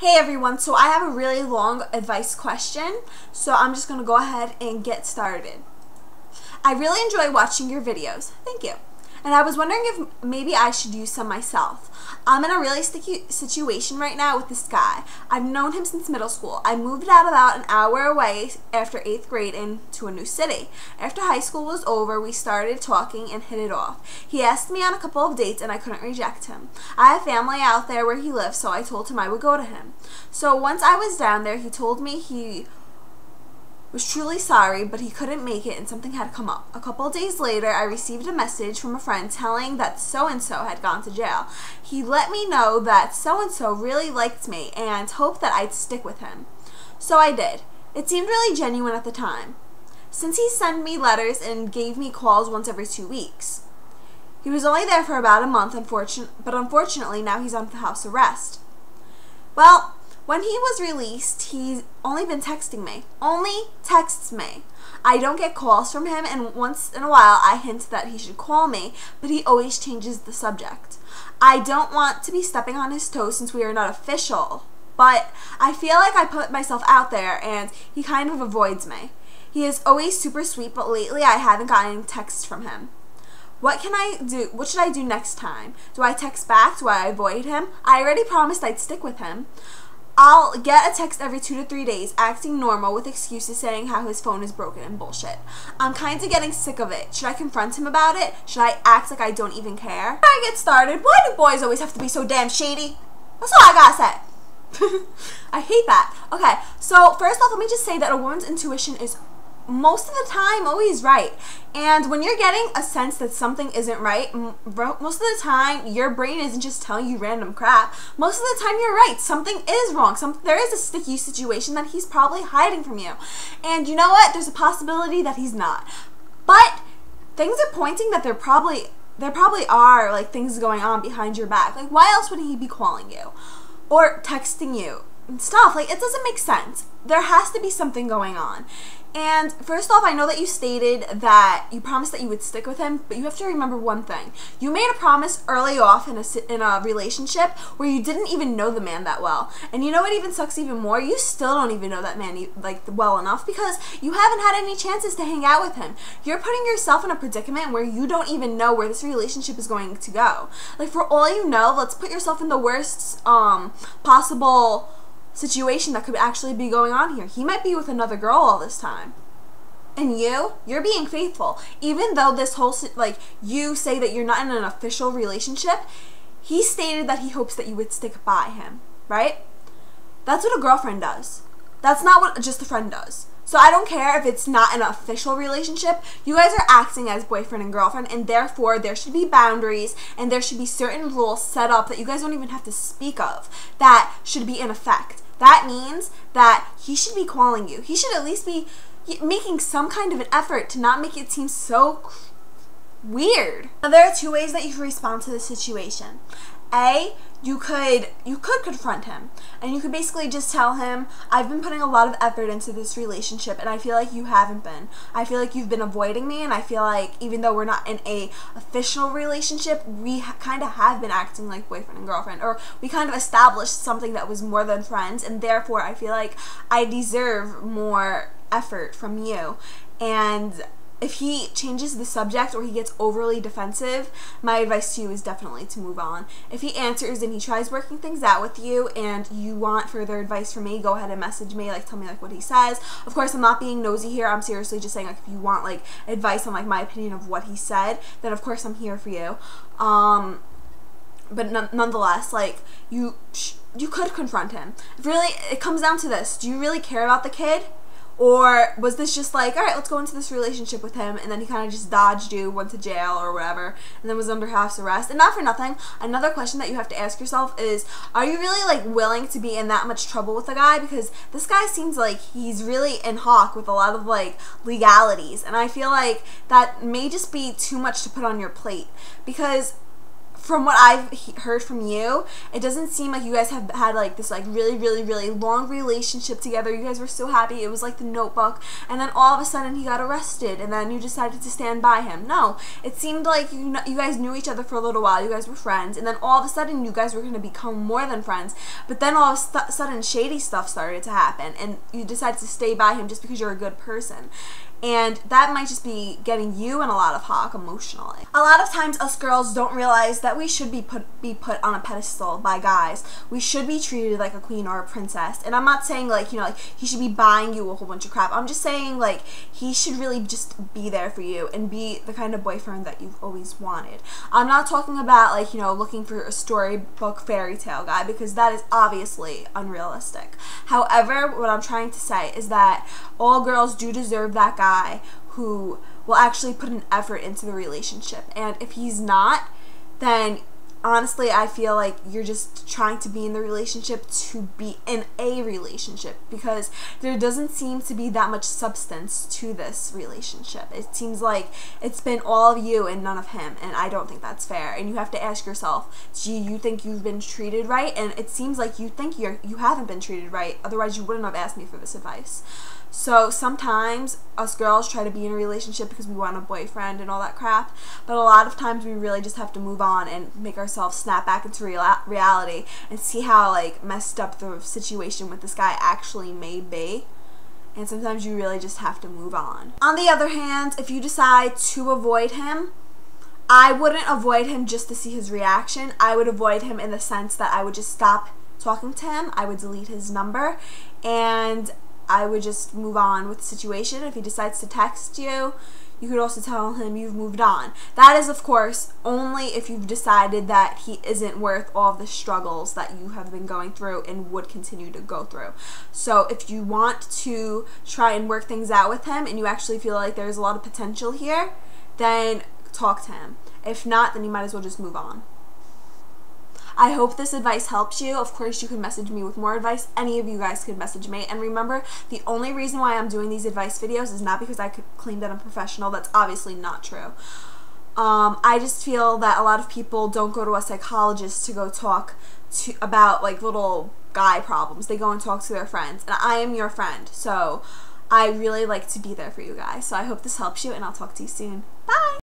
Hey everyone, so I have a really long advice question, so I'm just going to go ahead and get started. I really enjoy watching your videos. Thank you. And I was wondering if maybe I should use some myself. I'm in a really sticky situation right now with this guy. I've known him since middle school. I moved out about an hour away after 8th grade into a new city. After high school was over, we started talking and hit it off. He asked me on a couple of dates and I couldn't reject him. I have family out there where he lives, so I told him I would go to him. So once I was down there, he told me he was truly sorry, but he couldn't make it and something had come up. A couple of days later, I received a message from a friend telling that so-and-so had gone to jail. He let me know that so-and-so really liked me and hoped that I'd stick with him. So I did. It seemed really genuine at the time, since he sent me letters and gave me calls once every 2 weeks. He was only there for about a month, but unfortunately now he's on house arrest. Well, when he was released, he's only been texting me. Only texts me. I don't get calls from him, and once in a while I hint that he should call me, but he always changes the subject. I don't want to be stepping on his toes since we are not official, but I feel like I put myself out there and he kind of avoids me. He is always super sweet, but lately I haven't gotten texts from him. What can I do? What should I do next time? Do I text back? Do I avoid him? I already promised I'd stick with him. I'll get a text every 2 to 3 days, acting normal with excuses saying how his phone is broken and bullshit. I'm kind of getting sick of it. Should I confront him about it? Should I act like I don't even care? Before I get started, why do boys always have to be so damn shady? That's all I gotta say. I hate that. Okay, so first off, let me just say that a woman's intuition is most of the time always right, and when you're getting a sense that something isn't right, most of the time your brain isn't just telling you random crap. Most of the time you're right. Something is wrong. There is a sticky situation that he's probably hiding from you, and you know what, there's a possibility that he's not, but things are pointing that there probably are like things going on behind your back. Like, why else would he be calling you or texting you and stuff? Like, it doesn't make sense. There has to be something going on. And first off, I know that you stated that you promised that you would stick with him, but you have to remember one thing. You made a promise early off in a relationship where you didn't even know the man that well. And you know what even sucks even more? You still don't even know that man well enough because you haven't had any chances to hang out with him. You're putting yourself in a predicament where you don't even know where this relationship is going to go. Like, for all you know, let's put yourself in the worst possible situation that could actually be going on here. He might be with another girl all this time. And you're being faithful. Even though this whole, you say that you're not in an official relationship, he stated that he hopes that you would stick by him, right? That's what a girlfriend does. That's not what just a friend does. So I don't care if it's not an official relationship. You guys are acting as boyfriend and girlfriend, and therefore there should be boundaries and there should be certain rules set up that you guys don't even have to speak of that should be in effect. That means that he should be calling you. He should at least be making some kind of an effort to not make it seem so weird. Now, there are 2 ways that you can respond to this situation. A, you could confront him, and you could basically just tell him, I've been putting a lot of effort into this relationship and I feel like you haven't been. I feel like you've been avoiding me, and I feel like even though we're not in a official relationship, we kind of have been acting like boyfriend and girlfriend, or we kind of established something that was more than friends, and therefore I feel like I deserve more effort from you. And if he changes the subject or he gets overly defensive, my advice to you is definitely to move on. If he answers and he tries working things out with you and you want further advice from me, go ahead and message me, tell me what he says. Of course, I'm not being nosy here. I'm seriously just saying, if you want advice on my opinion of what he said, then of course I'm here for you. But nonetheless, you could confront him. Really, it comes down to this. Do you really care about the kid? Or was this just all right, let's go into this relationship with him, and then he kind of just dodged you, went to jail or whatever, and then was under house arrest? And not for nothing, another question that you have to ask yourself is, are you really willing to be in that much trouble with a guy? Because this guy seems like he's really in hock with a lot of legalities, and I feel like that may just be too much to put on your plate. Because from what I've heard from you, it doesn't seem like you guys have had like this like really long relationship together. You guys were so happy. It was like The Notebook, and then all of a sudden he got arrested, and then you decided to stand by him. No, it seemed like you guys knew each other for a little while. You guys were friends, and then all of a sudden you guys were going to become more than friends. But then all of a sudden shady stuff started to happen, and you decided to stay by him just because you're a good person. And that might just be getting you in a lot of hock emotionally. A lot of times us girls don't realize that we should be put on a pedestal by guys. We should be treated like a queen or a princess. And I'm not saying like, you know, like he should be buying you a whole bunch of crap. I'm just saying like he should really just be there for you and be the kind of boyfriend that you've always wanted. I'm not talking about like, you know, looking for a storybook fairy tale guy, because that is obviously unrealistic. However, what I'm trying to say is that all girls do deserve that guy who will actually put an effort into the relationship. And if he's not, then honestly I feel like you're just trying to be in the relationship to be in a relationship, because there doesn't seem to be that much substance to this relationship. It seems like it's been all of you and none of him, and I don't think that's fair. And you have to ask yourself, do you think you've been treated right? And it seems like you think you haven't been treated right, otherwise you wouldn't have asked me for this advice. So sometimes us girls try to be in a relationship because we want a boyfriend and all that crap, but a lot of times we really just have to move on and make ourselves snap back into reality and see how like messed up the situation with this guy actually may be. And sometimes you really just have to move on. On the other hand, if you decide to avoid him, I wouldn't avoid him just to see his reaction. I would avoid him in the sense that I would just stop talking to him. I would delete his number, and I would just move on with the situation. If he decides to text you, you could also tell him you've moved on. That is, of course, only if you've decided that he isn't worth all of the struggles that you have been going through and would continue to go through. So if you want to try and work things out with him and you actually feel like there's a lot of potential here, then talk to him. If not, then you might as well just move on. I hope this advice helps you. Of course, you can message me with more advice. Any of you guys could message me. And remember, the only reason why I'm doing these advice videos is not because I could claim that I'm professional. That's obviously not true. I just feel that a lot of people don't go to a psychologist to go talk about like little guy problems. They go and talk to their friends. And I am your friend. So I really like to be there for you guys. So I hope this helps you, and I'll talk to you soon. Bye!